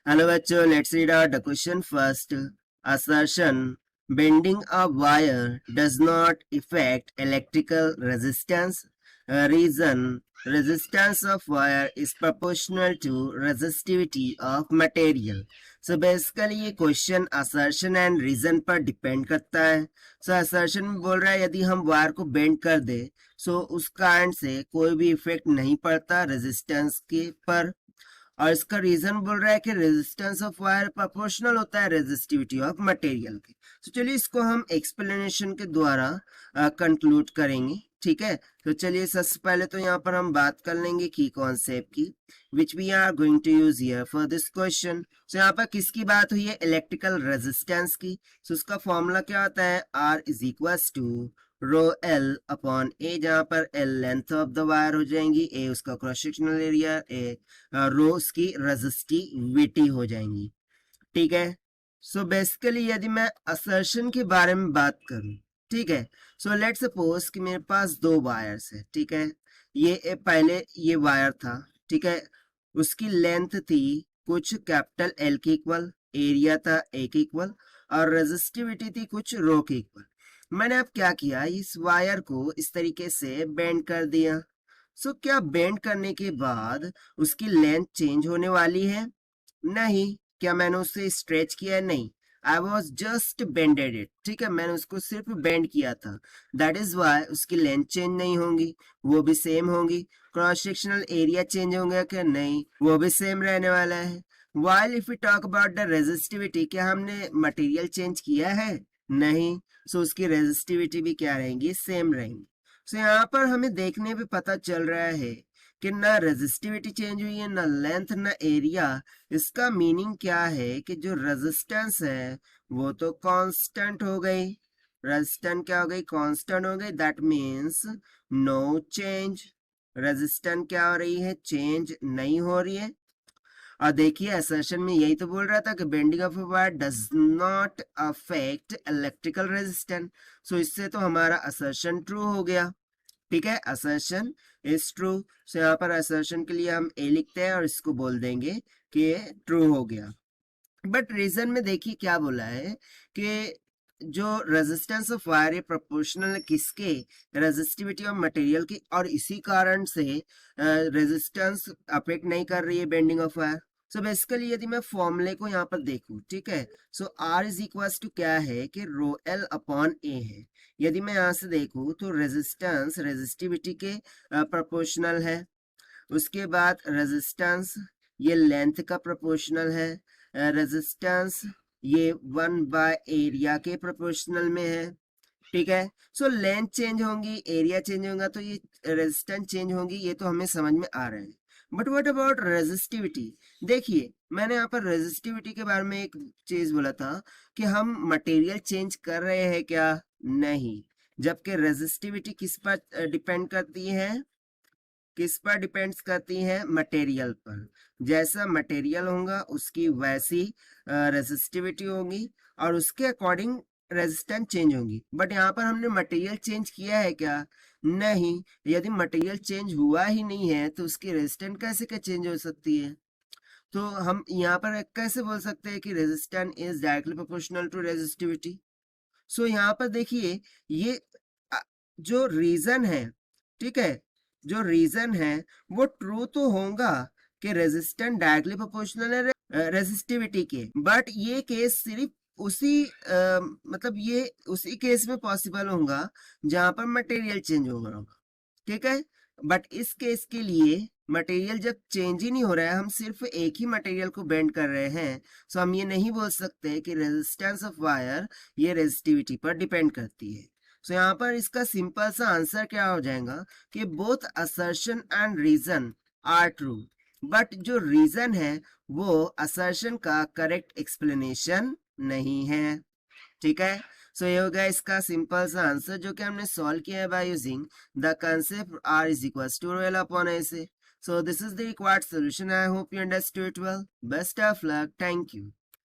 Hello बच्चों, let's read out the question first. Assertion: bending a wire does not affect electrical resistance. Reason: resistance of wire is proportional to resistivity of material. So basically ये question assertion and reason पर depend करता है. So assertion में बोल रहा है यदि हम वायर को बेंड कर दे so उस कारण से कोई भी इफेक्ट नहीं पड़ता रेजिस्टेंस के पर. और इसका रीजन बोल रहा है कि रेजिस्टेंस ऑफ वायर प्रोपोर्शनल होता है रेजिस्टिविटी ऑफ मटेरियल के. तो चलिए इसको हम एक्सप्लेनेशन के द्वारा कंक्लूड करेंगे. ठीक है, तो चलिए सबसे पहले तो यहाँ पर हम बात कर लेंगे की कॉन्सेप्ट की which we are going to use here for this question. तो यहाँ पर किसकी बात हुई है? इलेक्ट्रिकल रेजिस्टेंस की. तो उसका फॉर्मूला क्या होता है? R is equals to rho L upon A, जहां पर L length of the wire हो जाएंगी, ए उसका क्रॉस सेक्शनल एरिया, ए रो उसकी रेजिस्टिविटी हो जाएंगी. ठीक है, सो बेसिकली यदि मैं असर्शन के बारे में बात करूं, ठीक है, सो लेट सपोज कि मेरे पास दो वायर्स है. ठीक है, ये पहले ये वायर था. ठीक है, उसकी लेंथ थी कुछ कैपिटल एल के इक्वल, एरिया था ए के इक्वल और रेजिस्टिविटी थी कुछ रो के इक्वल. मैंने अब क्या किया, इस वायर को इस तरीके से बेंड कर दिया. सो क्या बेंड करने के बाद उसकी लेंथ चेंज होने वाली है? नहीं. क्या मैंने उसे स्ट्रेच किया है? नहीं. I was just bended it. ठीक है, मैंने उसको सिर्फ बेंड किया था. दैट इज वाई उसकी लेंथ चेंज नहीं होंगी, वो भी सेम होंगी. क्रॉस सेक्शनल एरिया चेंज होंगे क्या? नहीं, वो भी सेम रहने वाला है. While if you talk about the resistivity, क्या हमने मटेरियल चेंज किया है? नहीं. सो उसकी रेजिस्टिविटी भी क्या रहेंगी? सेम रहेंगी. सो यहाँ पर हमें देखने पे पता चल रहा है कि ना रेजिस्टिविटी चेंज हुई है, ना लेंथ, ना एरिया. इसका मीनिंग क्या है कि जो रेजिस्टेंस है वो तो कांस्टेंट हो गई. रेजिस्टेंस क्या हो गई? कांस्टेंट हो गई. That means no change. Resistance क्या हो रही है? चेंज नहीं हो रही है. और देखिए असर्शन में यही तो बोल रहा था कि bending of wire does not affect electrical resistance. So इससे तो हमारा असर्शन ट्रू हो गया. ठीक है, असर्शन इज ट्रू. सो यहाँ पर असर्शन के लिए हम ए लिखते हैं और इसको बोल देंगे कि ट्रू हो गया. बट रीजन में देखिए क्या बोला है कि जो रेजिस्टेंस ऑफ वायर है प्रोपोर्शनल किसके? रेजिस्टिविटी ऑफ मटेरियल की. और इसी कारण से रेजिस्टेंस अफेक्ट नहीं कर रही है bending of wire. So basically यदि मैं फॉर्मूले को यहाँ पर देखूं, ठीक है, सो R इज इक्वल टू क्या है कि रो एल अपॉन ए है. यदि मैं यहाँ से देखूं तो रेजिस्टेंस रेजिस्टिविटी के प्रोपोर्शनल है. उसके बाद रेजिस्टेंस ये लेंथ का प्रोपोर्शनल है. रेजिस्टेंस ये 1 बाय एरिया के प्रोपोर्शनल में है. ठीक है, सो लेंथ चेंज होंगी, एरिया चेंज होगा तो ये रेजिस्टेंस चेंज होंगी. ये तो हमें समझ में आ रहा है. But what about resistivity? देखिए मैंने यहाँ पर रेजिस्टिविटी के बारे में एक चीज बोला था कि हम मटेरियल चेंज कर रहे हैं क्या? नहीं. जबकि रेजिस्टिविटी किस पर डिपेंड करती है? किस पर डिपेंड्स करती है? मटेरियल पर. जैसा मटेरियल होगा उसकी वैसी रेजिस्टिविटी होगी और उसके अकॉर्डिंग रेजिस्टेंस चेंज होगी. बट यहाँ पर हमने मटेरियल चेंज किया है क्या? नहीं. यदि मटेरियल चेंज हुआ ही नहीं है तो उसकी रेजिस्टेंस कैसे क्या चेंज हो सकती है? तो हम यहाँ पर कैसे बोल सकते हैं कि resistance is directly proportional to resistivity? So यहाँ पर देखिए ये जो रीजन है, ठीक है, जो रीजन है वो ट्रू तो होगा कि रेजिस्टेंस डायरेक्टली प्रोपोर्शनल है रेजिस्टिविटी के. बट ये केस सिर्फ उसी मतलब ये उसी केस में पॉसिबल होगा जहां पर मटेरियल चेंज होगा. ठीक है, बट इस केस के लिए मटेरियल जब चेंज ही नहीं हो रहा है, हम सिर्फ एक ही मटेरियल को बेंड कर रहे हैं, सो हम ये नहीं बोल सकते कि रेजिस्टेंस ऑफ वायर ये रेजिस्टिविटी पर डिपेंड करती है. सो यहाँ पर इसका सिंपल सा आंसर क्या हो जाएगा कि both assertion and reason are true. But जो रीजन है वो असर्शन का करेक्ट एक्सप्लेनेशन नहीं है. ठीक है, सो ये हो गया इसका सिंपल सा आंसर जो कि हमने सॉल्व किया है by using the concept R is equal to L upon A से. So this is the required solution. I hope you understood well. Best of luck. Thank you.